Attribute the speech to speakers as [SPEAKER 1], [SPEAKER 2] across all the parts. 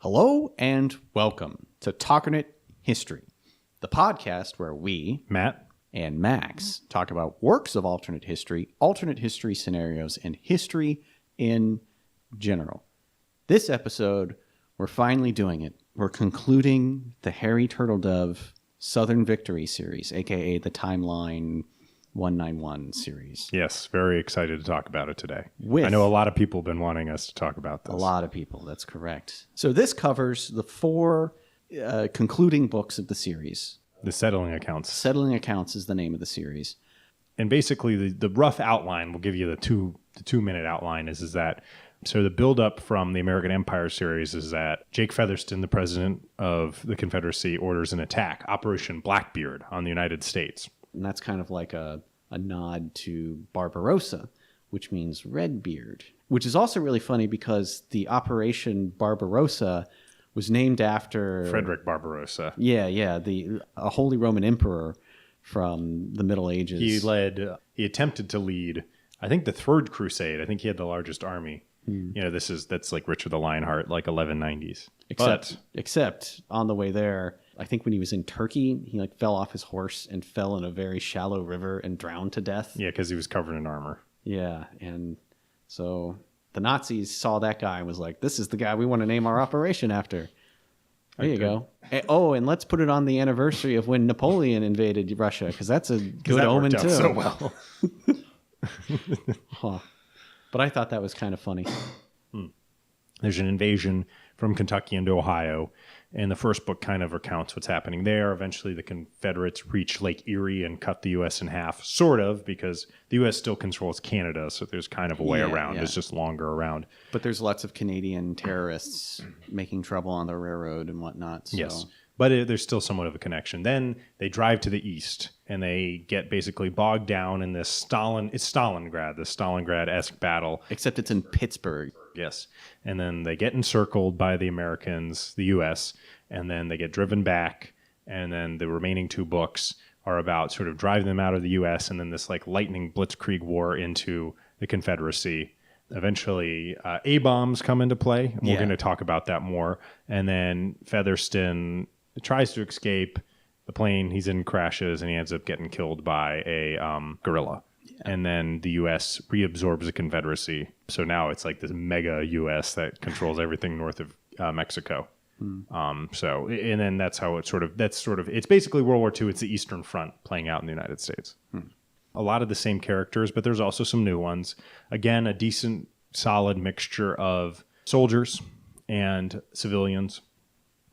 [SPEAKER 1] Hello and welcome to Talkernate History, the podcast where we,
[SPEAKER 2] Matt
[SPEAKER 1] and Max, talk about works of alternate history scenarios, and history in general. This episode, we're finally doing it. We're concluding the Harry Turtledove Southern Victory series, aka the Timeline 191 series.
[SPEAKER 2] Yes, very excited to talk about it today.
[SPEAKER 1] I
[SPEAKER 2] know a lot of people have been wanting us to talk about this.
[SPEAKER 1] A lot of people, that's correct. So this covers the four concluding books of the series.
[SPEAKER 2] The Settling Accounts.
[SPEAKER 1] Settling Accounts is the name of the series.
[SPEAKER 2] And basically the rough outline, we'll give you the two-minute outline, is that, so the build-up from the American Empire series is that Jake Featherston, the president of the Confederacy, orders an attack, Operation Blackbeard, on the United States.
[SPEAKER 1] And that's kind of like a nod to Barbarossa, which means Redbeard, which is also really funny because the Operation Barbarossa was named after
[SPEAKER 2] Frederick Barbarossa.
[SPEAKER 1] Yeah, a Holy Roman Emperor from the Middle Ages.
[SPEAKER 2] He attempted to lead, I think, the Third Crusade. I think he had the largest army. That's like Richard the Lionheart, like 1190s.
[SPEAKER 1] Except on the way there, I think when he was in Turkey, he fell off his horse and fell in a very shallow river and drowned to death.
[SPEAKER 2] Yeah, because he was covered in armor.
[SPEAKER 1] Yeah, and so the Nazis saw that guy and was like, this is the guy we want to name our operation after. There you go. And let's put it on the anniversary of when Napoleon invaded Russia, because that's a good omen too.
[SPEAKER 2] So well.
[SPEAKER 1] Huh. But I thought that was kind of funny.
[SPEAKER 2] There's an invasion from Kentucky into Ohio, and the first book kind of recounts what's happening there. Eventually, the Confederates reach Lake Erie and cut the U.S. in half, sort of, because the U.S. still controls Canada, so there's kind of a way around. Yeah. It's just longer around.
[SPEAKER 1] But there's lots of Canadian terrorists making trouble on the railroad and whatnot. So.
[SPEAKER 2] Yes, but there's still somewhat of a connection. Then they drive to the east, and they get basically bogged down in this Stalingrad, the Stalingrad-esque battle.
[SPEAKER 1] Except it's in Pittsburgh.
[SPEAKER 2] Yes. And then they get encircled by the Americans, the U.S., and then they get driven back, and then the remaining two books are about sort of driving them out of the U.S., and then this like lightning blitzkrieg war into the Confederacy. Eventually, A-bombs come into play, and we're going to talk about that more. And then Featherston tries to escape the plane he's in, crashes, and he ends up getting killed by a guerrilla. And then the U.S. reabsorbs the Confederacy. So now it's like this mega U.S. that controls everything north of Mexico. And then that's how it's basically World War II. It's the Eastern Front playing out in the United States. A lot of the same characters, but there's also some new ones. Again, a decent, solid mixture of soldiers and civilians,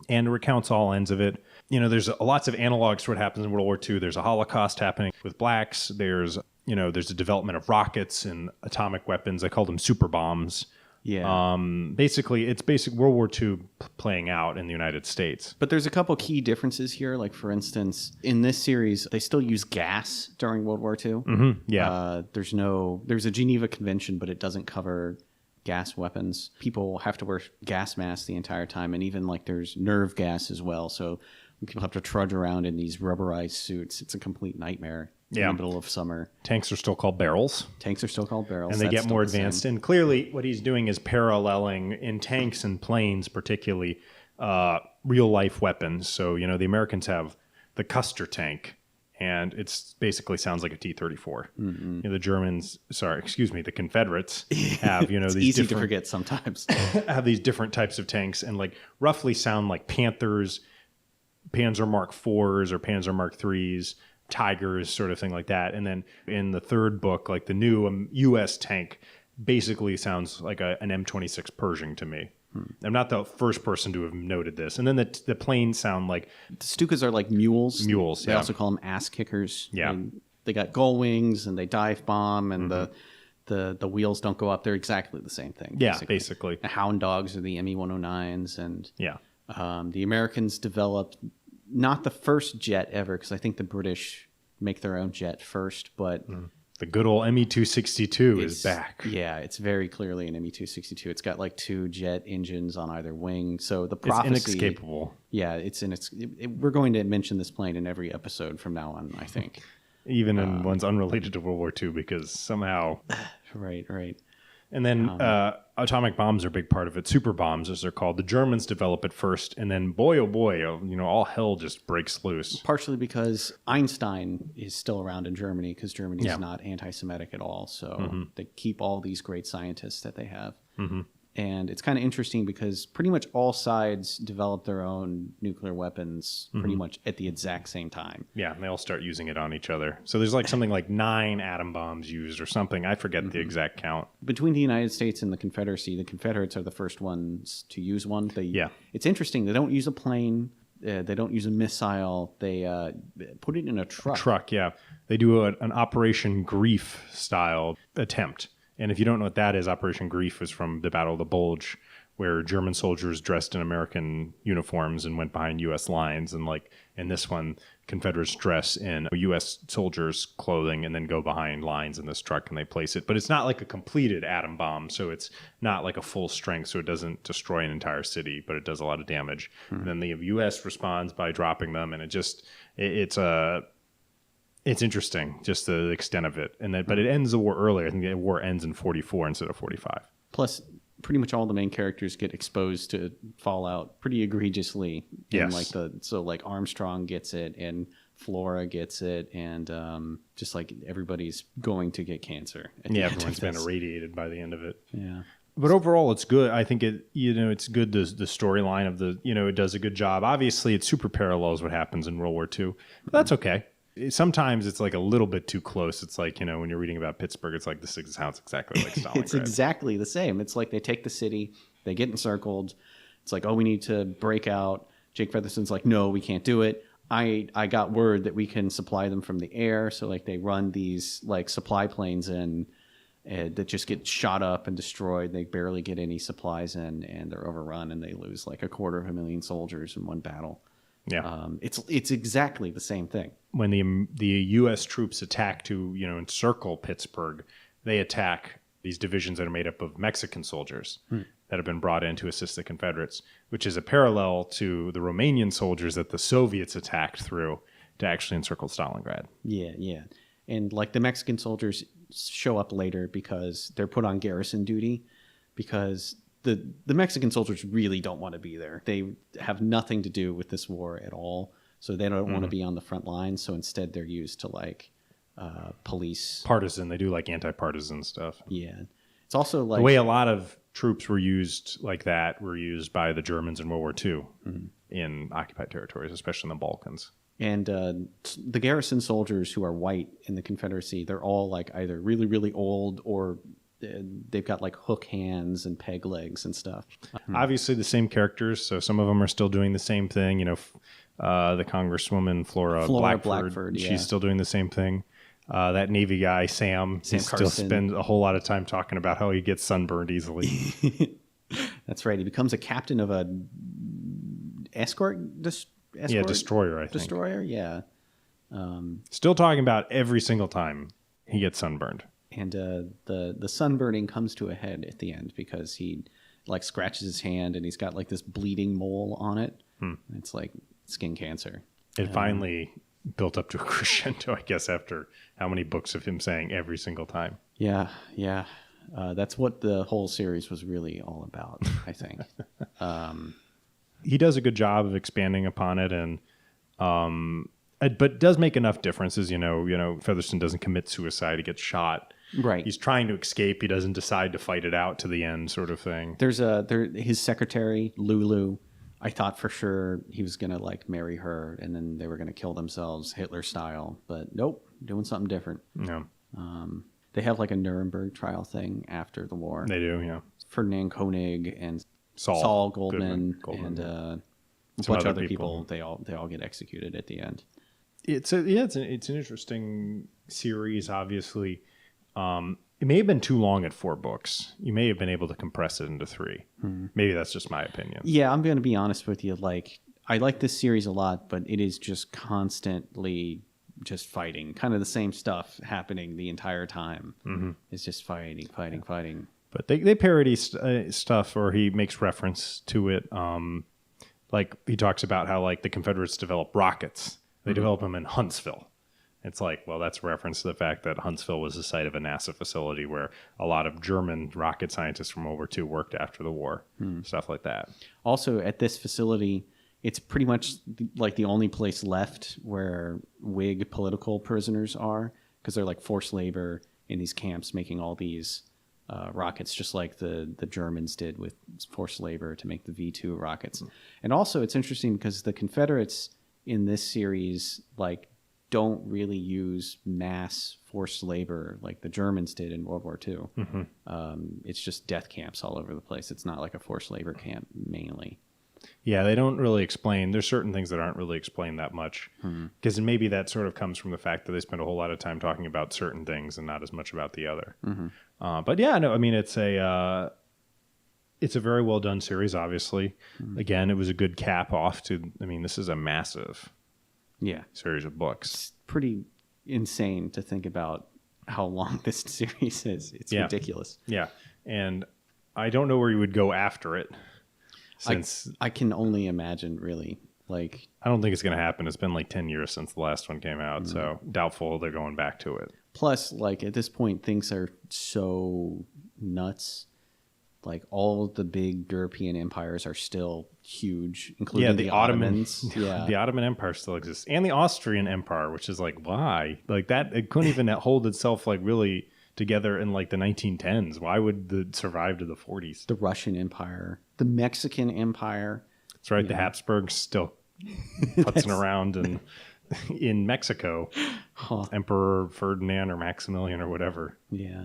[SPEAKER 2] and recounts all ends of it. There's lots of analogs to what happens in World War II. There's a Holocaust happening with blacks. There's a development of rockets and atomic weapons. They call them super bombs. Yeah. Basically, it's World War II playing out in the United States.
[SPEAKER 1] But there's a couple key differences here. Like, for instance, in this series, they still use gas during World War II.
[SPEAKER 2] Mm-hmm. Yeah.
[SPEAKER 1] There's a Geneva Convention, but it doesn't cover gas weapons. People have to wear gas masks the entire time, and even there's nerve gas as well. So people have to trudge around in these rubberized suits. It's a complete nightmare. In the middle of summer.
[SPEAKER 2] Tanks are still called barrels.
[SPEAKER 1] And
[SPEAKER 2] they get more advanced. And clearly what he's doing is paralleling in tanks and planes, particularly real life weapons. So, the Americans have the Custer tank, and it's basically sounds like a T-34. Mm-hmm. The Confederates have,
[SPEAKER 1] it's
[SPEAKER 2] these
[SPEAKER 1] easy to forget sometimes.
[SPEAKER 2] have these different types of tanks and roughly sound like Panthers, Panzer Mark IVs or Panzer Mark IIIs, Tigers, sort of thing like that. And then in the third book, the new U.S. tank basically sounds like an M26 Pershing to me. I'm not the first person to have noted this. And then the planes sound like...
[SPEAKER 1] The Stukas are like mules.
[SPEAKER 2] Mules,
[SPEAKER 1] They also call them ass kickers.
[SPEAKER 2] Yeah.
[SPEAKER 1] They got gull wings, and they dive bomb, and the wheels don't go up. They're exactly the same thing.
[SPEAKER 2] Yeah, basically.
[SPEAKER 1] The Hound Dogs are the ME-109s. And the Americans developed... Not the first jet ever, because I think the British make their own jet first, but...
[SPEAKER 2] The good old ME-262 is back.
[SPEAKER 1] Yeah, it's very clearly an ME-262. It's got two jet engines on either wing, so the prophecy...
[SPEAKER 2] It's inescapable.
[SPEAKER 1] Yeah, we're going to mention this plane in every episode from now on, I think.
[SPEAKER 2] Even in ones unrelated to World War II, because somehow...
[SPEAKER 1] Right.
[SPEAKER 2] And then atomic bombs are a big part of it. Super bombs, as they're called. The Germans develop it first, and then boy, oh boy, all hell just breaks loose.
[SPEAKER 1] Partially because Einstein is still around in Germany, because Germany is not anti-Semitic at all. So they keep all these great scientists that they have. Mm-hmm. And it's kind of interesting because pretty much all sides develop their own nuclear weapons pretty much at the exact same time.
[SPEAKER 2] Yeah, and they all start using it on each other. So there's like something like 9 atom bombs used or something. I forget the exact count.
[SPEAKER 1] Between the United States and the Confederacy, the Confederates are the first ones to use one. It's interesting. They don't use a plane. They don't use a missile. They put it in a truck.
[SPEAKER 2] Yeah. They do an Operation Grief style attempt. And if you don't know what that is, Operation Grief is from the Battle of the Bulge, where German soldiers dressed in American uniforms and went behind U.S. lines. And like in this one, Confederates dress in U.S. soldiers' clothing and then go behind lines in this truck and they place it. But it's not like a completed atom bomb, so it's not like a full strength, so it doesn't destroy an entire city, but it does a lot of damage. And then the U.S. responds by dropping them, and it's interesting, just the extent of it. But it ends the war earlier. I think the war ends in 44 instead of 45.
[SPEAKER 1] Plus, pretty much all the main characters get exposed to fallout pretty egregiously.
[SPEAKER 2] Yes.
[SPEAKER 1] So Armstrong gets it, and Flora gets it, and just like everybody's going to get cancer.
[SPEAKER 2] Everyone's been irradiated by the end of it.
[SPEAKER 1] Yeah.
[SPEAKER 2] But overall, it's good. I think it's good. The storyline of it does a good job. Obviously, it super parallels what happens in World War II. But that's okay. Sometimes it's like a little bit too close. It's like, when you're reading about Pittsburgh, it's like, this sounds exactly like Stalingrad.
[SPEAKER 1] It's exactly the same. It's like they take the city, they get encircled. It's like, oh, we need to break out. Jake Featherston's like, no, we can't do it. I got word that we can supply them from the air. So like they run these like supply planes in that just get shot up and destroyed. They barely get any supplies in, and they're overrun, and they lose like 250,000 soldiers in one battle.
[SPEAKER 2] Yeah.
[SPEAKER 1] It's exactly the same thing.
[SPEAKER 2] When the U.S. troops attack to, encircle Pittsburgh, they attack these divisions that are made up of Mexican soldiers that have been brought in to assist the Confederates, which is a parallel to the Romanian soldiers that the Soviets attacked through to actually encircle Stalingrad.
[SPEAKER 1] Yeah. And like the Mexican soldiers show up later because they're put on garrison duty because the Mexican soldiers really don't want to be there. They have nothing to do with this war at all. So they don't want to be on the front lines. So instead they're used to like police.
[SPEAKER 2] Partisan. They do like anti-partisan stuff.
[SPEAKER 1] Yeah. It's also like...
[SPEAKER 2] The way a lot of troops were used like that were used by the Germans in World War II in occupied territories, especially in the Balkans.
[SPEAKER 1] And the garrison soldiers who are white in the Confederacy, they're all like either really, really old or... they've got like hook hands and peg legs and stuff.
[SPEAKER 2] Obviously the same characters, so some of them are still doing the same thing. The Congresswoman Flora Blackford, she's still doing the same thing. That Navy guy Sam still spends a whole lot of time talking about how he gets sunburned easily.
[SPEAKER 1] That's right. He becomes a captain of a
[SPEAKER 2] destroyer. I think
[SPEAKER 1] destroyer. Yeah.
[SPEAKER 2] Still talking about every single time he gets sunburned.
[SPEAKER 1] And the sunburning comes to a head at the end because he like scratches his hand and he's got like this bleeding mole on it. It's like skin cancer.
[SPEAKER 2] It finally built up to a crescendo, I guess, after how many books of him saying every single time.
[SPEAKER 1] Yeah. That's what the whole series was really all about, I think.
[SPEAKER 2] He does a good job of expanding upon it, and but does make enough differences. Featherston doesn't commit suicide; he gets shot.
[SPEAKER 1] Right.
[SPEAKER 2] He's trying to escape. He doesn't decide to fight it out to the end, sort of thing.
[SPEAKER 1] There's his secretary Lulu. I thought for sure he was gonna like marry her, and then they were gonna kill themselves Hitler style. But nope, doing something different.
[SPEAKER 2] No.
[SPEAKER 1] They have like a Nuremberg trial thing after the war.
[SPEAKER 2] They do, yeah.
[SPEAKER 1] Ferdinand Koenig and
[SPEAKER 2] Saul
[SPEAKER 1] Goldman. And a bunch of other people. They all get executed at the end.
[SPEAKER 2] It's an interesting series. Obviously, it may have been too long at 4 books. You may have been able to compress it into 3. Maybe that's just my opinion.
[SPEAKER 1] Yeah, I'm going to be honest with you. Like, I like this series a lot, but it is just constantly just fighting, kind of the same stuff happening the entire time. It's just fighting.
[SPEAKER 2] But they parody stuff, or he makes reference to it. Like he talks about how like the Confederates develop rockets. They develop them in Huntsville. It's like, well, that's a reference to the fact that Huntsville was the site of a NASA facility where a lot of German rocket scientists from World War II worked after the war, stuff like that.
[SPEAKER 1] Also, at this facility, it's pretty much like the only place left where Whig political prisoners are, because they're like forced labor in these camps making all these rockets, just like the Germans did with forced labor to make the V2 rockets. And also, it's interesting because the Confederates in this series don't really use mass forced labor like the Germans did in World War II. It's just death camps all over the place. It's not like a forced labor camp mainly.
[SPEAKER 2] Yeah, they don't really explain. There's certain things that aren't really explained that much. Because maybe that sort of comes from the fact that they spend a whole lot of time talking about certain things and not as much about the other. But yeah, no, I mean, it's a very well done series, obviously. Again, it was a good cap off to, I mean, this is a massive series of books.
[SPEAKER 1] It's pretty insane to think about how long this series is. It's ridiculous.
[SPEAKER 2] Yeah. And I don't know where you would go after it. Since
[SPEAKER 1] I can only imagine, really. I
[SPEAKER 2] don't think it's going to happen. It's been 10 years since the last one came out, so doubtful they're going back to it.
[SPEAKER 1] Plus, at this point, things are so nuts. All the big European empires are still huge, including the Ottomans.
[SPEAKER 2] The Ottoman Empire still exists, and the Austrian Empire, which is why? That it couldn't even hold itself really together in the 1910s. Why would it survive to the 40s?
[SPEAKER 1] The Russian Empire, the Mexican Empire.
[SPEAKER 2] That's right. The Habsburgs still putzing around in Mexico. Emperor Ferdinand or Maximilian or whatever.
[SPEAKER 1] Yeah.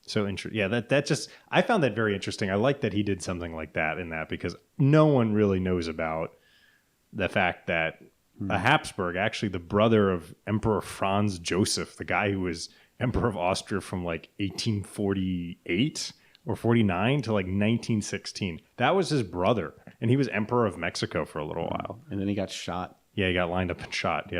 [SPEAKER 2] So interesting. Yeah, that just, I found that very interesting. I like that he did something like that in that, because no one really knows about the fact that a Habsburg, actually the brother of Emperor Franz Joseph, the guy who was Emperor of Austria from 1848 or 49 to 1916. That was his brother. And he was Emperor of Mexico for a little while.
[SPEAKER 1] And then he got shot.
[SPEAKER 2] Yeah, he got lined up and shot,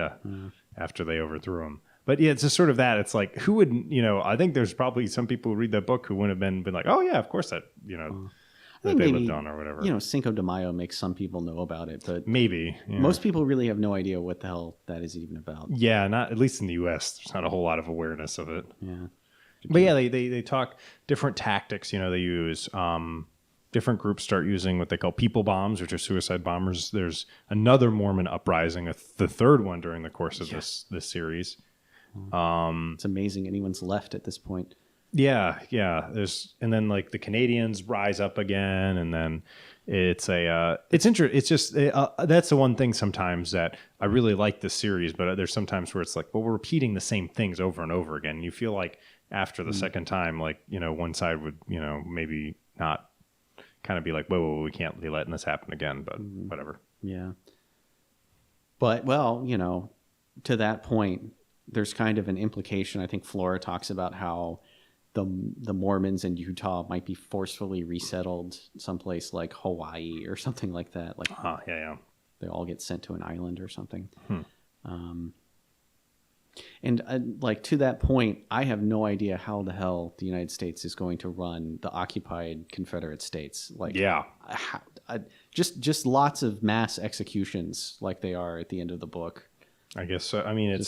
[SPEAKER 2] after they overthrew him. But yeah, it's just sort of that. It's who would, I think there's probably some people who read that book who wouldn't have been like, oh yeah, of course that, that they lived on or whatever.
[SPEAKER 1] Cinco de Mayo makes some people know about it, but
[SPEAKER 2] maybe
[SPEAKER 1] most people really have no idea what the hell that is even about.
[SPEAKER 2] Yeah, not at least in the U.S. There's not a whole lot of awareness of it.
[SPEAKER 1] Yeah,
[SPEAKER 2] but yeah, they talk different tactics. They use different groups start using what they call people bombs, which are suicide bombers. There's another Mormon uprising, the third one during the course of this series.
[SPEAKER 1] It's amazing anyone's left at this point.
[SPEAKER 2] Yeah. And then the Canadians rise up again, and then it's interesting. It's just that's the one thing sometimes that I really like this series, but there's sometimes where it's we're repeating the same things over and over again. You feel like after the second time, one side would maybe not kind of be whoa, we can't be letting this happen again, but whatever.
[SPEAKER 1] Yeah. But to that point, there's kind of an implication. I think Flora talks about how the Mormons in Utah might be forcefully resettled someplace like Hawaii or something like that. They all get sent to an island or something. And to that point, I have no idea how the hell the United States is going to run the occupied Confederate states. Just lots of mass executions like they are at the end of the book.
[SPEAKER 2] I guess so. I mean,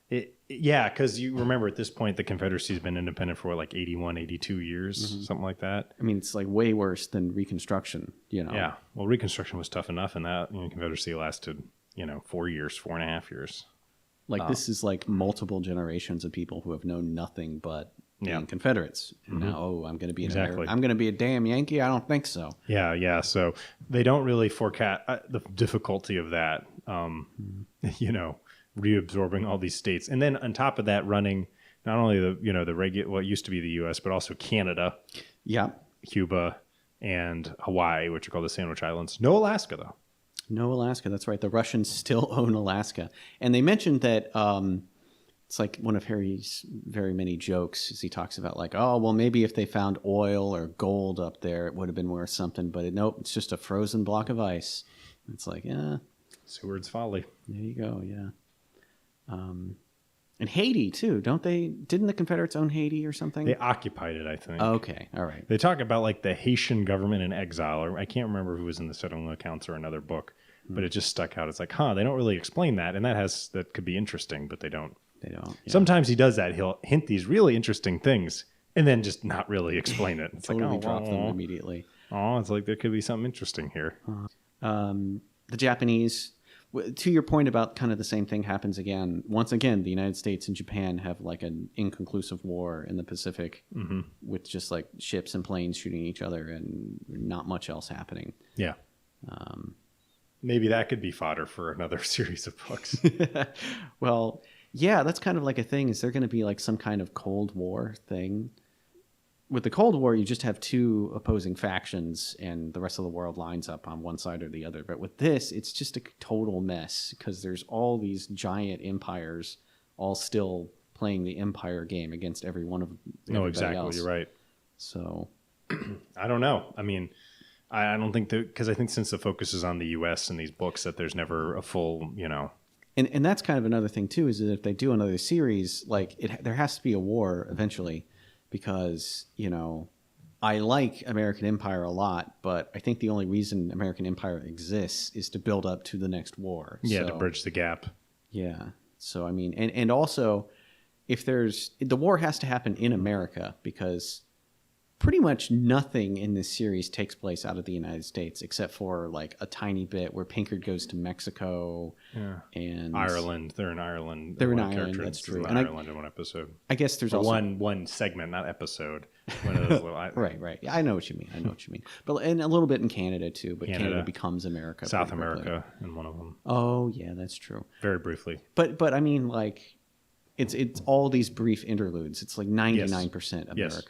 [SPEAKER 2] because you remember at this point, the Confederacy has been independent for 81, 82 years, something like that.
[SPEAKER 1] I mean, it's way worse than Reconstruction,
[SPEAKER 2] Yeah. Well, Reconstruction was tough enough, and that Confederacy lasted, 4.5 years.
[SPEAKER 1] This is multiple generations of people who have known nothing but being Confederates. Now, I'm going to be I'm going to be a damn Yankee. I don't think so.
[SPEAKER 2] Yeah. So they don't really forecast the difficulty of that. Reabsorbing all these states, and then on top of that, running not only the what used to be the U.S. but also Canada, Cuba, and Hawaii, which are called the Sandwich Islands. No Alaska though.
[SPEAKER 1] No Alaska. That's right. The Russians still own Alaska, and they mentioned that it's one of Harry's very many jokes. As he talks about oh well, maybe if they found oil or gold up there, it would have been worth something. But nope, it's just a frozen block of ice. It's
[SPEAKER 2] Seward's folly.
[SPEAKER 1] There you go. Yeah. And Haiti too, don't they? Didn't the Confederates own Haiti or something?
[SPEAKER 2] They occupied it, I think.
[SPEAKER 1] Okay, all right.
[SPEAKER 2] They talk about the Haitian government in exile, or I can't remember who was in the Settling Accounts or another book, but it just stuck out. It's they don't really explain that, and that could be interesting, but they don't.
[SPEAKER 1] They don't. Yeah.
[SPEAKER 2] Sometimes he does that. He'll hint these really interesting things and then just not really explain it. It's
[SPEAKER 1] totally
[SPEAKER 2] like,
[SPEAKER 1] drop them immediately.
[SPEAKER 2] Oh, it's like there could be something interesting here.
[SPEAKER 1] The Japanese, to your point about kind of the same thing happens again. Once again, the United States and Japan have like an inconclusive war in the Pacific with just like ships and planes shooting each other and not much else happening.
[SPEAKER 2] Yeah. Maybe that could be fodder for another series of books.
[SPEAKER 1] Well, yeah, that's kind of like a thing. Is there going to be like some kind of Cold War thing? With the Cold War, you just have two opposing factions and the rest of the world lines up on one side or the other. But with this, it's just a total mess because there's all these giant empires all still playing the empire game against every one of everybody
[SPEAKER 2] exactly.
[SPEAKER 1] else.
[SPEAKER 2] You're right.
[SPEAKER 1] So
[SPEAKER 2] I don't know. I mean, I don't think that, because I think since the focus is on the U.S. and these books, that there's never a full,
[SPEAKER 1] And that's kind of another thing too, is that if they do another series, like there has to be a war eventually. Because, I like American Empire a lot, but I think the only reason American Empire exists is to build up to the next war.
[SPEAKER 2] Yeah, to bridge the gap.
[SPEAKER 1] Yeah. So, I mean, and also, if the war has to happen in America because pretty much nothing in this series takes place out of the United States except for like a tiny bit where Pinkard goes to Mexico and
[SPEAKER 2] Ireland. They're in Ireland.
[SPEAKER 1] They're in Ireland. That's true.
[SPEAKER 2] And Ireland in one episode.
[SPEAKER 1] I guess there's also
[SPEAKER 2] one segment, not episode. One of those little,
[SPEAKER 1] right. Yeah, I know what you mean. But and a little bit in Canada too. But Canada becomes America.
[SPEAKER 2] South America in one of them.
[SPEAKER 1] Oh yeah, that's true.
[SPEAKER 2] Very briefly.
[SPEAKER 1] But I mean, like, it's all these brief interludes. It's like 99% America.
[SPEAKER 2] Yes.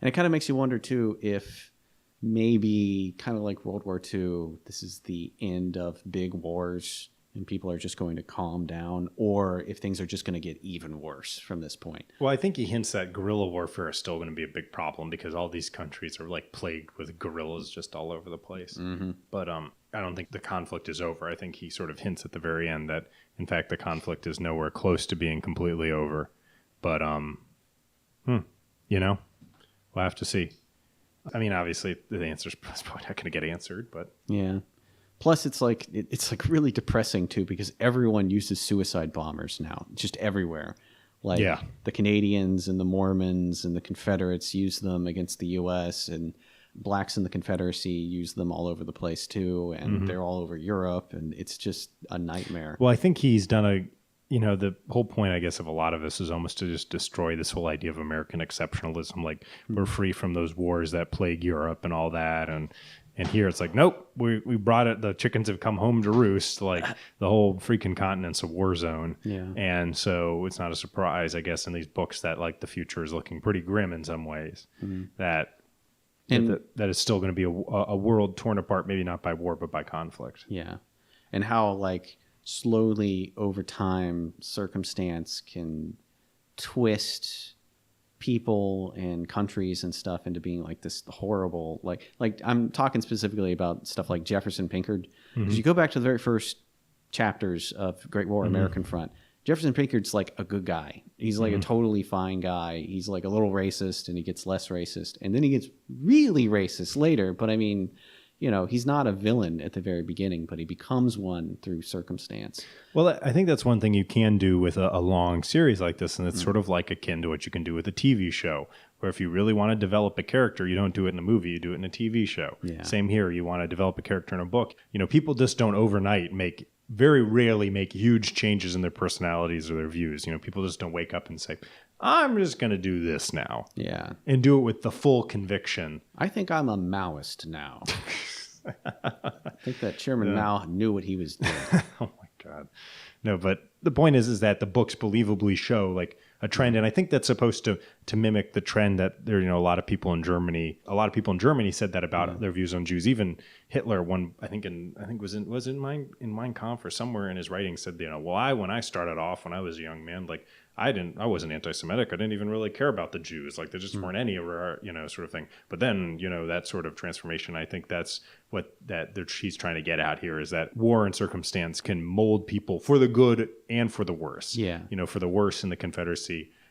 [SPEAKER 1] And it kind of makes you wonder, too, if maybe kind of like World War II, this is the end of big wars and people are just going to calm down, or if things are just going to get even worse from this point.
[SPEAKER 2] Well, I think he hints that guerrilla warfare is still going to be a big problem because all these countries are like plagued with guerrillas just all over the place. Mm-hmm. But I don't think the conflict is over. I think he sort of hints at the very end that, in fact, the conflict is nowhere close to being completely over. But, we'll have to see. I mean, obviously, the answer's probably not going to get answered, but
[SPEAKER 1] yeah. Plus, it's like really depressing too because everyone uses suicide bombers now, just everywhere. Like the Canadians and the Mormons and the Confederates use them against the U.S. and blacks in the Confederacy use them all over the place too, and they're all over Europe, and it's just a nightmare.
[SPEAKER 2] Well, I think he's done the whole point, I guess, of a lot of this is almost to just destroy this whole idea of American exceptionalism. Like, we're free from those wars that plague Europe and all that. And here it's like, nope, we brought it. The chickens have come home to roost. Like, the whole freaking continent's a war zone. Yeah. And so it's not a surprise, I guess, in these books that, like, the future is looking pretty grim in some ways. That is still going to be a world torn apart, maybe not by war, but by conflict.
[SPEAKER 1] Yeah. And how, like, slowly over time circumstance can twist people and countries and stuff into being like this horrible like I'm talking specifically about stuff like Jefferson Pinkard because you go back to the very first chapters of Great War American Front. Jefferson Pinkard's like a good guy. He's like a totally fine guy. He's like a little racist and he gets less racist and then he gets really racist later, but I mean, he's not a villain at the very beginning, but he becomes one through circumstance.
[SPEAKER 2] Well, I think that's one thing you can do with a long series like this, and it's sort of like akin to what you can do with a TV show, where if you really want to develop a character, you don't do it in a movie, you do it in a TV show. Yeah. Same here. You want to develop a character in a book. People just don't overnight very rarely make huge changes in their personalities or their views. People just don't wake up and say, I'm just going to do this now. Yeah. And do it with the full conviction.
[SPEAKER 1] I think I'm a Maoist now. I think that Chairman Mao knew what he was doing.
[SPEAKER 2] Oh my God. No, but the point is that the books believably show like a trend. And I think that's supposed to mimic the trend that there, a lot of people in Germany said that about their views on Jews. Even Hitler, when Mein Kampf or somewhere in his writing said, when I started off when I was a young man, like I wasn't anti-Semitic. I didn't even really care about the Jews. Like there just weren't any, sort of thing. But then, that sort of transformation, I think that's what he's trying to get at here is that war and circumstance can mold people for the good and for the worse. Yeah. For the worse in the Confederacy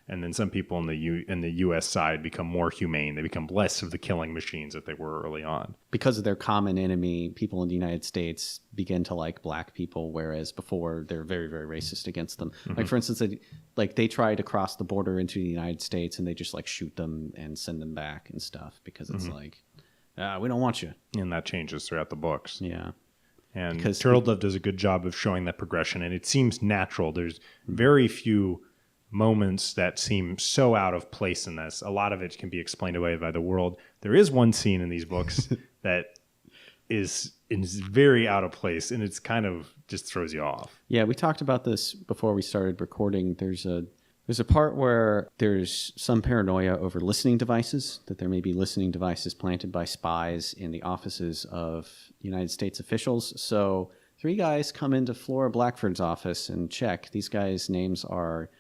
[SPEAKER 2] and then some people in the U.S. side become more humane. They become less of the killing machines that they were early on.
[SPEAKER 1] Because of their common enemy, people in the United States begin to like black people, whereas before they're very, very racist against them. Like, for instance, they try to cross the border into the United States, and they just like shoot them and send them back and stuff because it's like, we don't want you.
[SPEAKER 2] And that changes throughout the books.
[SPEAKER 1] Yeah.
[SPEAKER 2] And
[SPEAKER 1] Because
[SPEAKER 2] Turtledove does a good job of showing that progression, and it seems natural. There's very few moments that seem so out of place in this. A lot of it can be explained away by the world. There is one scene in these books that is very out of place, and it's kind of just throws you off.
[SPEAKER 1] Yeah, we talked about this before we started recording. There's a part where there's some paranoia over listening devices, that there may be listening devices planted by spies in the offices of United States officials. So 3 guys come into Flora Blackford's office and check. These guys' names are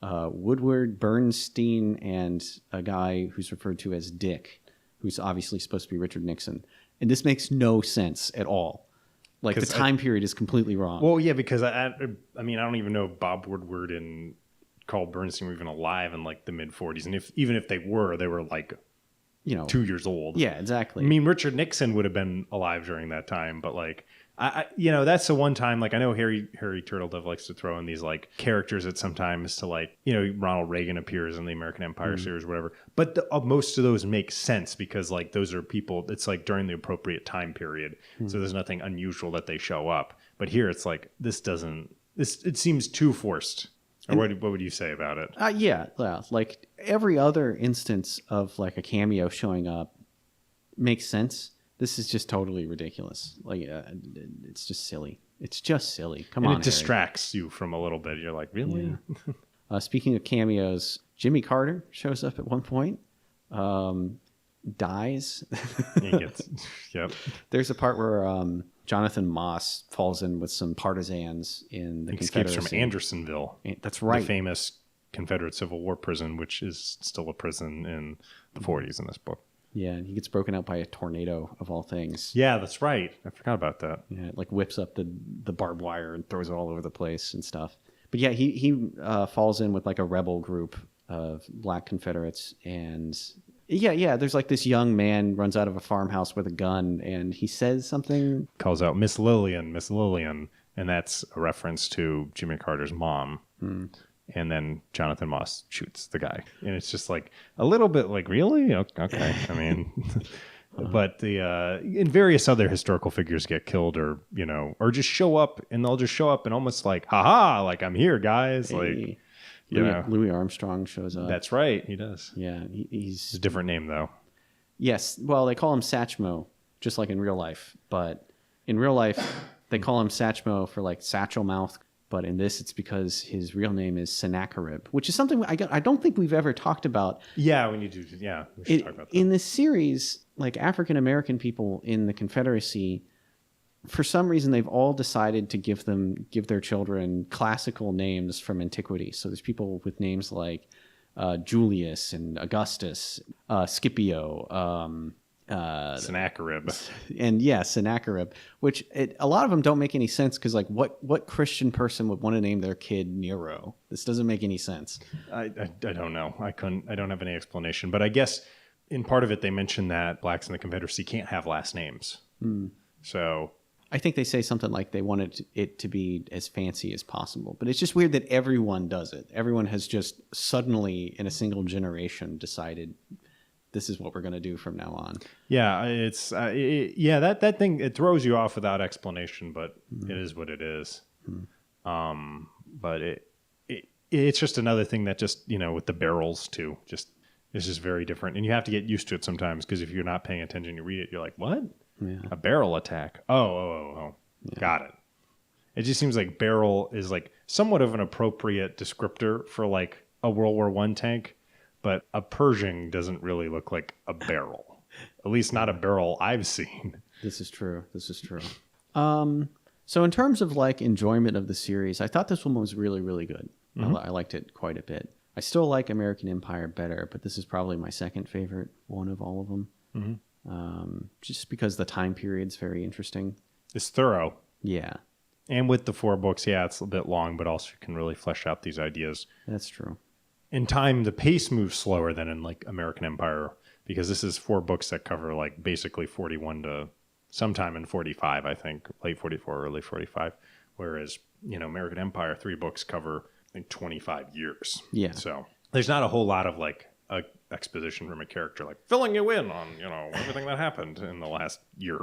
[SPEAKER 1] Woodward, Bernstein, and a guy who's referred to as Dick, who's obviously supposed to be Richard Nixon. And this makes no sense at all. Like, the time period is completely wrong.
[SPEAKER 2] Well, yeah, because I mean, I don't even know if Bob Woodward and Carl Bernstein were even alive in like the mid 40s, and even if they were like, 2 years old.
[SPEAKER 1] Yeah, exactly.
[SPEAKER 2] I mean, Richard Nixon would have been alive during that time, but like, I that's the one time. Like, I know Harry Turtledove likes to throw in these like characters that sometimes to like, Ronald Reagan appears in the American Empire series, or whatever. But most of those make sense because like those are people. It's like during the appropriate time period, so there's nothing unusual that they show up. But here, it's like it seems too forced. Or what would you say about it?
[SPEAKER 1] Yeah, like every other instance of like a cameo showing up makes sense. This is just totally ridiculous. Like, it's just silly. It's just silly. Come on,
[SPEAKER 2] it distracts you from a little bit. You're like, really?
[SPEAKER 1] Yeah. Speaking of cameos, Jimmy Carter shows up at one point. Dies.
[SPEAKER 2] Yep.
[SPEAKER 1] There's a part where Jonathan Moss falls in with some partisans in the Confederacy.
[SPEAKER 2] Escapes from Andersonville.
[SPEAKER 1] That's right.
[SPEAKER 2] The famous Confederate Civil War prison, which is still a prison in the 40s in this book.
[SPEAKER 1] Yeah, and he gets broken out by a tornado of all things.
[SPEAKER 2] Yeah, that's right. I forgot about that.
[SPEAKER 1] Yeah, it like whips up the barbed wire and throws it all over the place and stuff. But yeah, he falls in with like a rebel group of black Confederates, and yeah, there's like this young man runs out of a farmhouse with a gun, and he says something.
[SPEAKER 2] Calls out Miss Lillian, and that's a reference to Jimmy Carter's mom. And then Jonathan Moss shoots the guy. And it's just like a little bit like, really? Okay. I mean, but and various other historical figures get killed or just show up, and they'll just show up and almost like, haha, like I'm here, guys.
[SPEAKER 1] Hey.
[SPEAKER 2] Like,
[SPEAKER 1] Louis Armstrong shows up.
[SPEAKER 2] That's right. He does.
[SPEAKER 1] Yeah. He's
[SPEAKER 2] a different name though.
[SPEAKER 1] Yes. Well, they call him Satchmo, just like in real life. But in real life, they call him Satchmo for like satchel mouth. But in this, it's because his real name is Sennacherib, which is something I don't think we've ever talked about.
[SPEAKER 2] Yeah, we need to. Yeah, we should talk about that.
[SPEAKER 1] In this series, like African American people in the Confederacy, for some reason, they've all decided to give their children classical names from antiquity. So there's people with names like Julius and Augustus, Scipio.
[SPEAKER 2] Sennacherib.
[SPEAKER 1] And yeah, Sennacherib, which a lot of them don't make any sense because like what Christian person would want to name their kid Nero? This doesn't make any sense.
[SPEAKER 2] I don't know. I don't have any explanation, but I guess in part of it they mentioned that blacks in the Confederacy can't have last names. So
[SPEAKER 1] I think they say something like they wanted it to be as fancy as possible, but it's just weird that everyone does it. Everyone has just suddenly in a single generation decided this is what we're going to do from now on. Yeah,
[SPEAKER 2] it's that thing, it throws you off without explanation, but it is what it is. But it's just another thing that just with the barrels too, just it's just very different, and you have to get used to it sometimes because if you're not paying attention, you read it, you're like, what? Yeah. A barrel attack? Oh, yeah. Got it. It just seems like barrel is like somewhat of an appropriate descriptor for like a World War I tank. But a Pershing doesn't really look like a barrel. At least not a barrel I've seen.
[SPEAKER 1] This is true. So in terms of like enjoyment of the series, I thought this one was really, really good. I liked it quite a bit. I still like American Empire better, but this is probably my second favorite one of all of them. Just because the time period's very interesting.
[SPEAKER 2] It's thorough.
[SPEAKER 1] Yeah.
[SPEAKER 2] And with the 4 books, it's a bit long, but also you can really flesh out these ideas.
[SPEAKER 1] That's true.
[SPEAKER 2] in time, the pace moves slower than in like American Empire, because this is 4 books that cover like basically 41 to sometime in 45, I think, late 44, early 45. Whereas, American Empire, 3 books cover I think 25 years.
[SPEAKER 1] Yeah.
[SPEAKER 2] So there's not a whole lot of like a exposition from a character like filling you in on, everything that happened in the last year.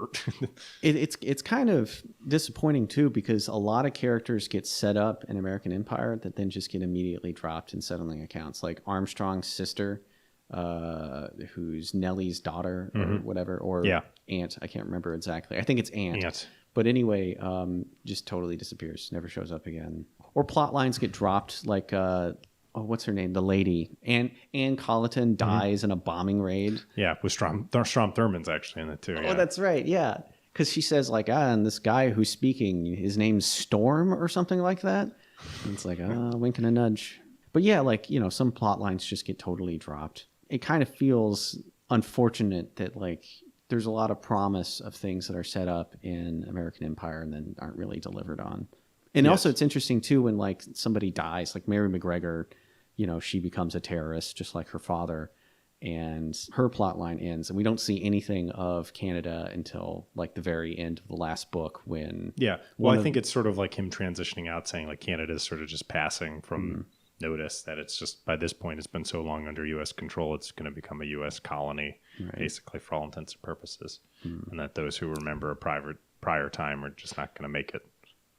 [SPEAKER 1] It's kind of disappointing too, because a lot of characters get set up in American Empire that then just get immediately dropped in settling accounts, like Armstrong's sister, who's Nellie's daughter or whatever, or aunt. I can't remember exactly. I think it's aunt. But anyway, just totally disappears, never shows up again. Or plot lines get dropped, like what's her name? The lady. Anne Colleton dies in a bombing raid.
[SPEAKER 2] Yeah, with Strom Thurmond's actually in it too.
[SPEAKER 1] Oh, that's right. Yeah. Because she says like, and this guy who's speaking, his name's Storm or something like that. And it's like, wink and a nudge. But yeah, like, some plot lines just get totally dropped. It kind of feels unfortunate that like there's a lot of promise of things that are set up in American Empire and then aren't really delivered on. And also it's interesting too when like somebody dies, like Mary McGregor, she becomes a terrorist just like her father, and her plot line ends, and we don't see anything of Canada until like the very end of the last book when
[SPEAKER 2] I think it's sort of like him transitioning out, saying like Canada is sort of just passing from notice, that it's just by this point it's been so long under U.S. control, it's going to become a U.S. colony basically for all intents and purposes, and that those who remember a prior time are just not going to make it.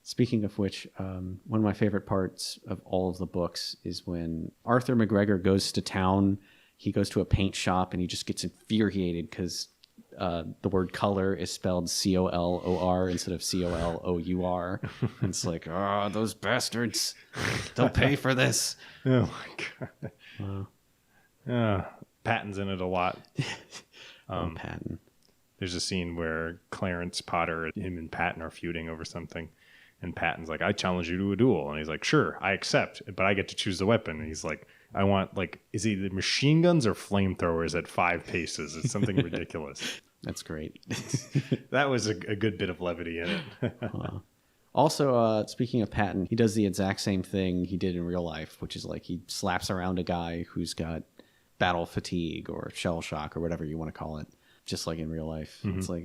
[SPEAKER 1] Speaking of which, one of my favorite parts of all of the books is when Arthur McGregor goes to town. He goes to a paint shop and he just gets infuriated because the word color is spelled C-O-L-O-R instead of C-O-L-O-U-R. And it's like, those bastards, they'll pay for this.
[SPEAKER 2] Oh, my God. Patton's in it a lot.
[SPEAKER 1] Patton.
[SPEAKER 2] There's a scene where Clarence Potter, him and Patton are feuding over something. And Patton's like, I challenge you to a duel. And he's like, sure, I accept, but I get to choose the weapon. And he's like, I want, like, is it either machine guns or flamethrowers at 5 paces? It's something ridiculous.
[SPEAKER 1] That's great.
[SPEAKER 2] That was a good bit of levity in it.
[SPEAKER 1] Also, speaking of Patton, he does the exact same thing he did in real life, which is like he slaps around a guy who's got battle fatigue or shell shock or whatever you want to call it, just like in real life. It's like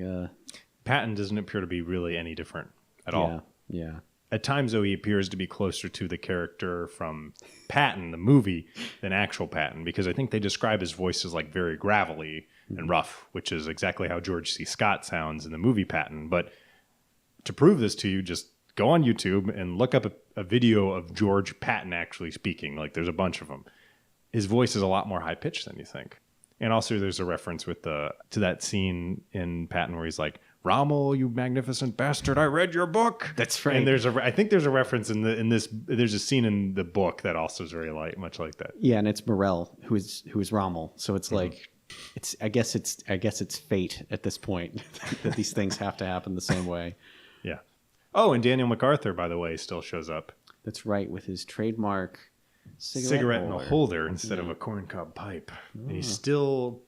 [SPEAKER 2] Patton doesn't appear to be really any different at all.
[SPEAKER 1] Yeah.
[SPEAKER 2] At times, though, he appears to be closer to the character from Patton, the movie, than actual Patton, because I think they describe his voice as like very gravelly and rough, which is exactly how George C. Scott sounds in the movie Patton. But to prove this to you, just go on YouTube and look up a video of George Patton actually speaking. Like, there's a bunch of them. His voice is a lot more high-pitched than you think. And also, there's a reference to that scene in Patton where he's like, Rommel, you magnificent bastard! I read your book.
[SPEAKER 1] That's right.
[SPEAKER 2] And I think there's a reference in this. There's a scene in the book that also is very much like that.
[SPEAKER 1] Yeah, and it's Morel who is Rommel. So it's like, I guess it's fate at this point that these things have to happen the same way.
[SPEAKER 2] Yeah. Oh, and Daniel MacArthur, by the way, still shows up.
[SPEAKER 1] That's right, with his trademark
[SPEAKER 2] cigarette in a holder instead of a corncob pipe. And he's still.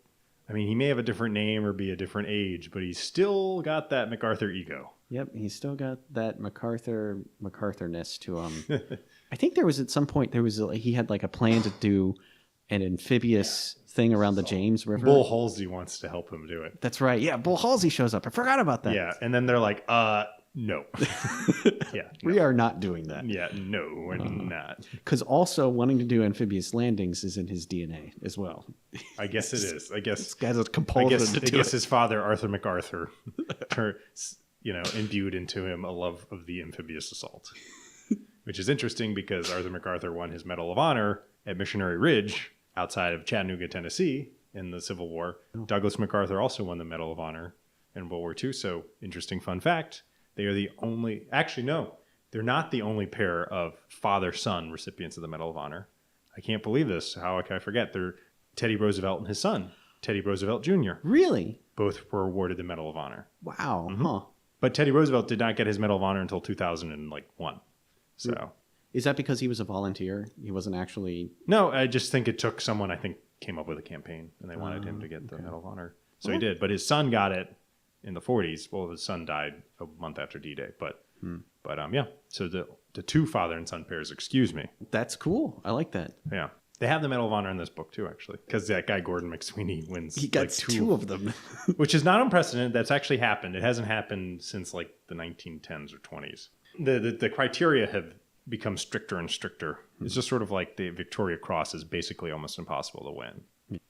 [SPEAKER 2] I mean, he may have a different name or be a different age, but he's still got that MacArthur ego.
[SPEAKER 1] Yep, he's still got that MacArthurness to him. I think there was at some point he had like a plan to do an amphibious thing around the James River.
[SPEAKER 2] Bull Halsey wants to help him do it.
[SPEAKER 1] That's right. Yeah, Bull Halsey shows up. I forgot about that.
[SPEAKER 2] Yeah, and then they're like, no. Yeah,
[SPEAKER 1] we are not doing that.
[SPEAKER 2] Yeah, no, we're not.
[SPEAKER 1] Because also wanting to do amphibious landings is in his DNA as well.
[SPEAKER 2] I guess it is. I guess
[SPEAKER 1] this guy's a compulsion to do it.
[SPEAKER 2] His father, Arthur MacArthur, imbued into him a love of the amphibious assault, which is interesting because Arthur MacArthur won his Medal of Honor at Missionary Ridge outside of Chattanooga, Tennessee, in the Civil War. Douglas MacArthur also won the Medal of Honor in World War II. So, interesting fun fact. They are the only... Actually, no. They're not the only pair of father-son recipients of the Medal of Honor. I can't believe this. How can I forget? They're Teddy Roosevelt and his son, Teddy Roosevelt Jr.
[SPEAKER 1] Really?
[SPEAKER 2] Both were awarded the Medal of Honor.
[SPEAKER 1] Wow. Huh.
[SPEAKER 2] But Teddy Roosevelt did not get his Medal of Honor until 2001. So...
[SPEAKER 1] Is that because he was a volunteer? He wasn't actually...
[SPEAKER 2] No, I just think it took someone, came up with a campaign, and they wanted him to get the Medal of Honor. So he did. But his son got it in the 40s. Well, his son died a month after D-Day. But yeah. So the two father and son pairs, excuse me.
[SPEAKER 1] That's cool. I like that.
[SPEAKER 2] Yeah. They have the Medal of Honor in this book too, actually, because that guy Gordon McSweeney wins.
[SPEAKER 1] He got two of them.
[SPEAKER 2] Which is not unprecedented. That's actually happened. It hasn't happened since like the 1910s or 20s. The criteria have become stricter and stricter. It's just sort of like the Victoria Cross is basically almost impossible to win.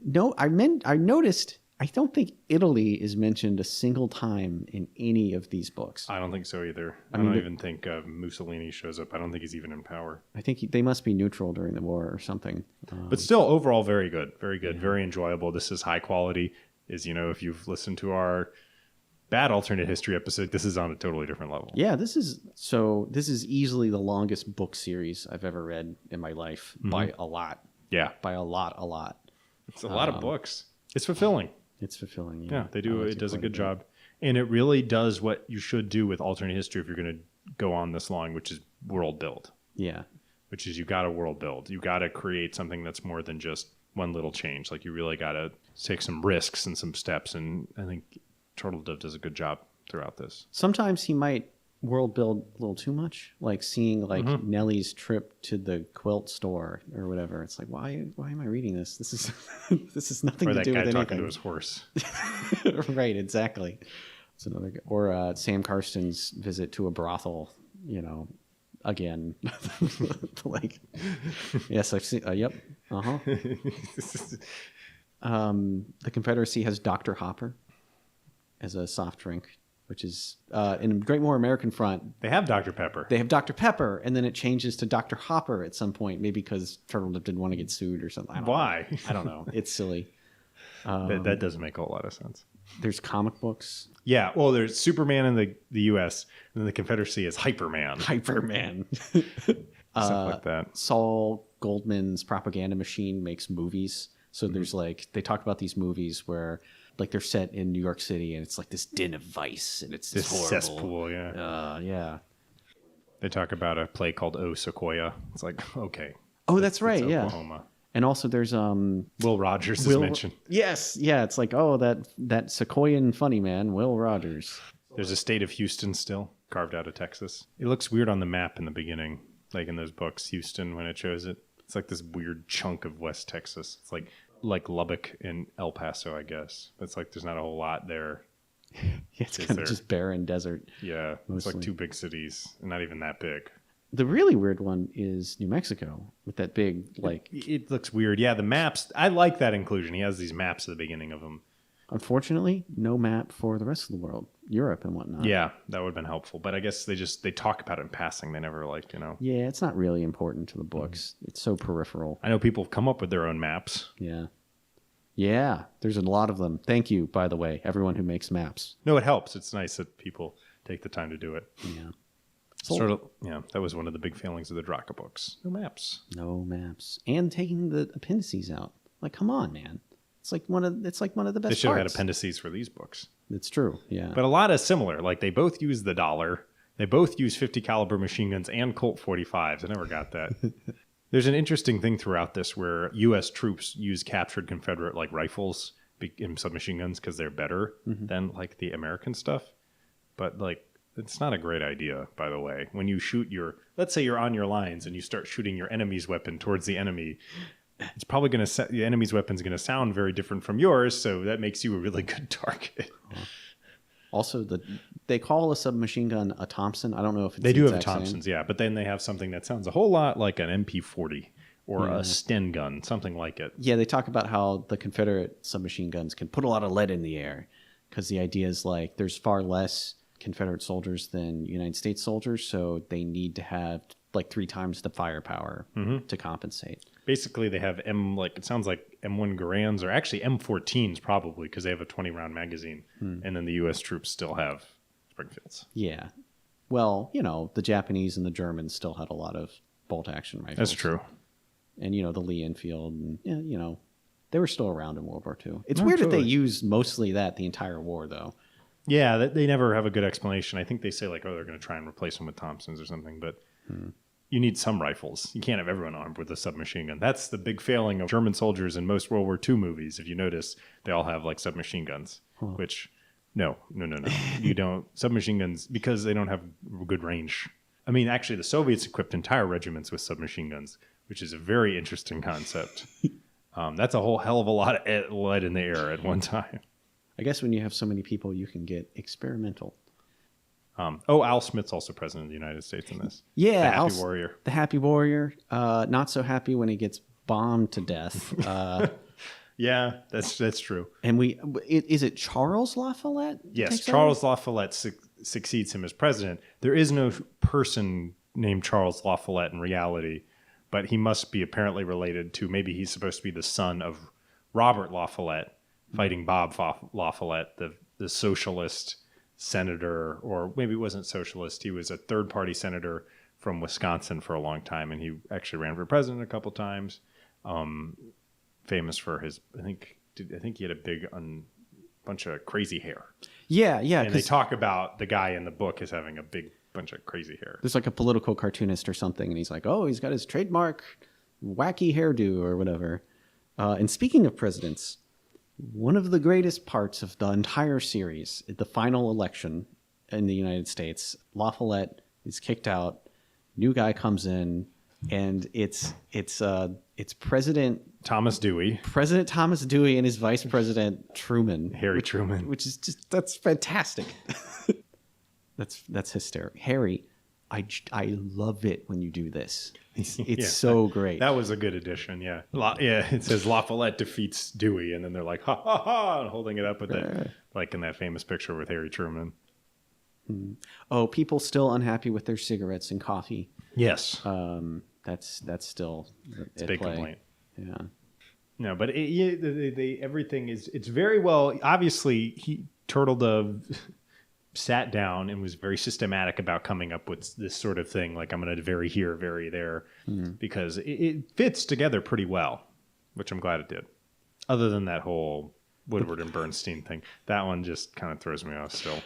[SPEAKER 1] No, I noticed, I don't think Italy is mentioned a single time in any of these books.
[SPEAKER 2] I don't think so either. I don't even think Mussolini shows up. I don't think he's even in power.
[SPEAKER 1] I think they must be neutral during the war or something.
[SPEAKER 2] But still, overall, very good. Very good. Yeah. Very enjoyable. This is high quality. If you've listened to our bad alternate history episode, this is on a totally different level.
[SPEAKER 1] Yeah, this is easily the longest book series I've ever read in my life by a lot.
[SPEAKER 2] Yeah.
[SPEAKER 1] By a lot.
[SPEAKER 2] It's a lot of books. It's fulfilling.
[SPEAKER 1] It's fulfilling.
[SPEAKER 2] Yeah, they do. It does a good job. And it really does what you should do with alternate history if you're going to go on this long, which is world build.
[SPEAKER 1] Yeah.
[SPEAKER 2] Which is you got to world build. You got to create something that's more than just one little change. Like you really got to take some risks and some steps. And I think Turtledove does a good job throughout this.
[SPEAKER 1] Sometimes he might world build a little too much, like seeing like Nellie's trip to the quilt store or whatever. It's like, why am I reading this? This is nothing to do with anything. Or that guy
[SPEAKER 2] talking to his horse.
[SPEAKER 1] Right, exactly. It's another. Or Sam Carson's visit to a brothel. Again, like, yes, I've seen. Yep. The Confederacy has Dr. Hopper as a soft drink, which is in Great War American Front.
[SPEAKER 2] They have Dr. Pepper.
[SPEAKER 1] They have Dr. Pepper, and then it changes to Dr. Hopper at some point, maybe because Turtledove didn't want to get sued or something.
[SPEAKER 2] Why?
[SPEAKER 1] I don't know. It's silly.
[SPEAKER 2] That doesn't make a whole lot of sense.
[SPEAKER 1] There's comic books.
[SPEAKER 2] Yeah, well, there's Superman in the U.S., and then the Confederacy is Hyperman. Stuff like that.
[SPEAKER 1] Saul Goldman's propaganda machine makes movies. So there's they talk about these movies where like they're set in New York City and it's like this den of vice and it's this horrible
[SPEAKER 2] cesspool. Yeah.
[SPEAKER 1] Yeah.
[SPEAKER 2] They talk about a play called Oh Sequoia. It's like, okay.
[SPEAKER 1] Oh, that's right.
[SPEAKER 2] It's
[SPEAKER 1] yeah.
[SPEAKER 2] Oklahoma.
[SPEAKER 1] And also there's
[SPEAKER 2] Will Rogers is mentioned.
[SPEAKER 1] Yes. Yeah. It's like, oh, that Sequoian funny man, Will Rogers.
[SPEAKER 2] There's a state of Houston still carved out of Texas. It looks weird on the map in the beginning, like in those books, Houston, when it shows it. It's like this weird chunk of West Texas. It's like Lubbock and El Paso, I guess. It's like there's not a whole lot there.
[SPEAKER 1] Yeah, it's kind of just barren desert.
[SPEAKER 2] Yeah, mostly. It's like two big cities, not even that big.
[SPEAKER 1] The really weird one is New Mexico with that big, like...
[SPEAKER 2] It looks weird. Yeah, the maps. I like that inclusion. He has these maps at the beginning of them.
[SPEAKER 1] Unfortunately, no map for the rest of the world, Europe and whatnot.
[SPEAKER 2] Yeah, that would have been helpful. But I guess they talk about it in passing. They never
[SPEAKER 1] Yeah, it's not really important to the books. It's so peripheral.
[SPEAKER 2] I know people have come up with their own maps.
[SPEAKER 1] Yeah. Yeah, there's a lot of them. Thank you, by the way, everyone who makes maps.
[SPEAKER 2] No, it helps. It's nice that people take the time to do it.
[SPEAKER 1] Yeah.
[SPEAKER 2] That was one of the big failings of the Draka books. No maps.
[SPEAKER 1] No maps. And taking the appendices out. Like, come on, man. It's like one of the best parts.
[SPEAKER 2] They should have had appendices for these books.
[SPEAKER 1] It's true, yeah.
[SPEAKER 2] But a lot is similar. Like they both use the dollar. They both use 50 caliber machine guns and Colt 45s. I never got that. There's an interesting thing throughout this where U.S. troops use captured Confederate like rifles in submachine guns because they're better than like the American stuff. But like it's not a great idea, by the way. When you shoot let's say you're on your lines and you start shooting your enemy's weapon towards the enemy. It's probably the enemy's weapon's going to sound very different from yours, so that makes you a really good target.
[SPEAKER 1] Also, they call a submachine gun a Thompson. I don't know if it's
[SPEAKER 2] they do have Thompsons, yeah, but then they have something that sounds a whole lot like an MP40 or a Sten gun, something like it.
[SPEAKER 1] Yeah, they talk about how the Confederate submachine guns can put a lot of lead in the air because the idea is like there's far less Confederate soldiers than United States soldiers, so they need to have like 3 times the firepower to compensate.
[SPEAKER 2] Basically, they have it sounds like M1 Garands, or actually M14s probably, because they have a 20-round magazine. And then the U.S. troops still have Springfields.
[SPEAKER 1] Yeah. Well, the Japanese and the Germans still had a lot of bolt-action rifles.
[SPEAKER 2] That's true.
[SPEAKER 1] And, the Lee Enfield, and, they were still around in World War II. It's weird that they used mostly that the entire war, though.
[SPEAKER 2] Yeah, they never have a good explanation. I think they say, like, they're going to try and replace them with Thompsons or something, but... You need some rifles. You can't have everyone armed with a submachine gun. That's the big failing of German soldiers in most World War II movies. If you notice, they all have like submachine guns, which no. You don't. Submachine guns, because they don't have good range. I mean, actually, the Soviets equipped entire regiments with submachine guns, which is a very interesting concept. That's a whole hell of a lot of lead in the air at one time.
[SPEAKER 1] I guess when you have so many people, you can get experimental.
[SPEAKER 2] Al Smith's also president of the United States in this.
[SPEAKER 1] Yeah.
[SPEAKER 2] The Happy Warrior.
[SPEAKER 1] The Happy Warrior. Not so happy when he gets bombed to death.
[SPEAKER 2] Yeah, that's true.
[SPEAKER 1] And is it Charles La Follette?
[SPEAKER 2] Yes, Charles La Follette succeeds him as president. There is no person named Charles La Follette in reality, but he must be apparently related to, maybe he's supposed to be the son of Robert La Follette fighting Bob La Follette, the socialist senator, or maybe it wasn't socialist. He was a third-party senator from Wisconsin for a long time, and he actually ran for president a couple times. Famous for his, I think he had a big bunch of crazy hair.
[SPEAKER 1] Yeah.
[SPEAKER 2] And they talk about the guy in the book as having a big bunch of crazy hair.
[SPEAKER 1] There's like a political cartoonist or something, and he's like, oh, he's got his trademark wacky hairdo or whatever. And speaking of presidents, one of the greatest parts of the entire series, the final election in the United States, La Follette is kicked out, new guy comes in, and it's President
[SPEAKER 2] Thomas Dewey.
[SPEAKER 1] President Thomas Dewey and his Vice President Truman.
[SPEAKER 2] Harry Truman.
[SPEAKER 1] Which is just, that's fantastic. That's hysterical. Harry, I love it when you do this. It's so great.
[SPEAKER 2] That was a good addition, yeah. It says La Follette defeats Dewey, and then they're like, ha, ha, ha, and holding it up with that, like in that famous picture with Harry Truman.
[SPEAKER 1] Oh, people still unhappy with their cigarettes and coffee.
[SPEAKER 2] Yes.
[SPEAKER 1] That's still
[SPEAKER 2] it's a big complaint.
[SPEAKER 1] Yeah.
[SPEAKER 2] No, but everything it's very well. Obviously, Turtledove sat down and was very systematic about coming up with this sort of thing. Like, I'm going to vary here, vary there, because it fits together pretty well, which I'm glad it did. Other than that whole Woodward and Bernstein thing, that one just kind of throws me off still.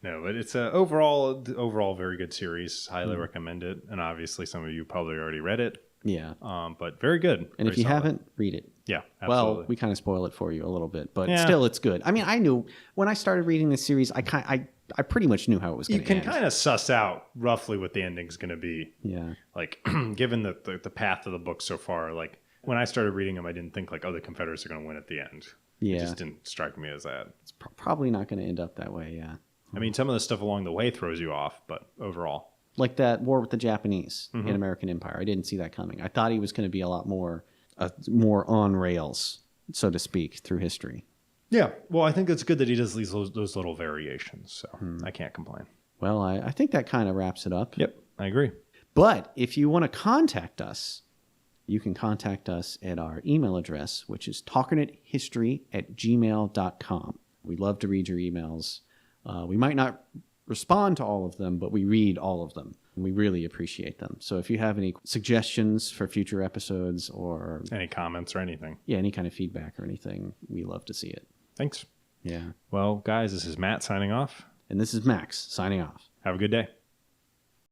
[SPEAKER 2] No, but it's a overall very good series. Highly recommend it. And obviously some of you probably already read it.
[SPEAKER 1] Yeah.
[SPEAKER 2] But very good.
[SPEAKER 1] And if you haven't, read it.
[SPEAKER 2] Yeah, absolutely.
[SPEAKER 1] Well, we kind of spoil it for you a little bit, but still it's good. I mean, I knew when I started reading this series, I pretty much knew how it was going to end.
[SPEAKER 2] You can kind of suss out roughly what the ending's going to be.
[SPEAKER 1] Yeah.
[SPEAKER 2] Like, given the path of the book so far, like when I started reading them, I didn't think like, oh, the Confederates are going to win at the end.
[SPEAKER 1] Yeah.
[SPEAKER 2] It just didn't strike me as that.
[SPEAKER 1] It's probably not going to end up that way, yeah.
[SPEAKER 2] I mean, some of the stuff along the way throws you off, but overall.
[SPEAKER 1] Like that war with the Japanese in American Empire. I didn't see that coming. I thought he was going to be a lot more on rails, so to speak, through history.
[SPEAKER 2] Yeah. Well, I think it's good that he does those little variations, so I can't complain.
[SPEAKER 1] Well, I think that kind of wraps it up.
[SPEAKER 2] Yep, I agree.
[SPEAKER 1] But if you want to contact us, you can contact us at our email address, which is talkernatehistory@gmail.com. We love to read your emails. We might not respond to all of them, but we read all of them. And we really appreciate them. So if you have any suggestions for future episodes or
[SPEAKER 2] any comments or anything.
[SPEAKER 1] Yeah, any kind of feedback or anything, we love to see it.
[SPEAKER 2] Thanks.
[SPEAKER 1] Yeah.
[SPEAKER 2] Well, guys, this is Matt signing off.
[SPEAKER 1] And this is Max signing off.
[SPEAKER 2] Have a good day.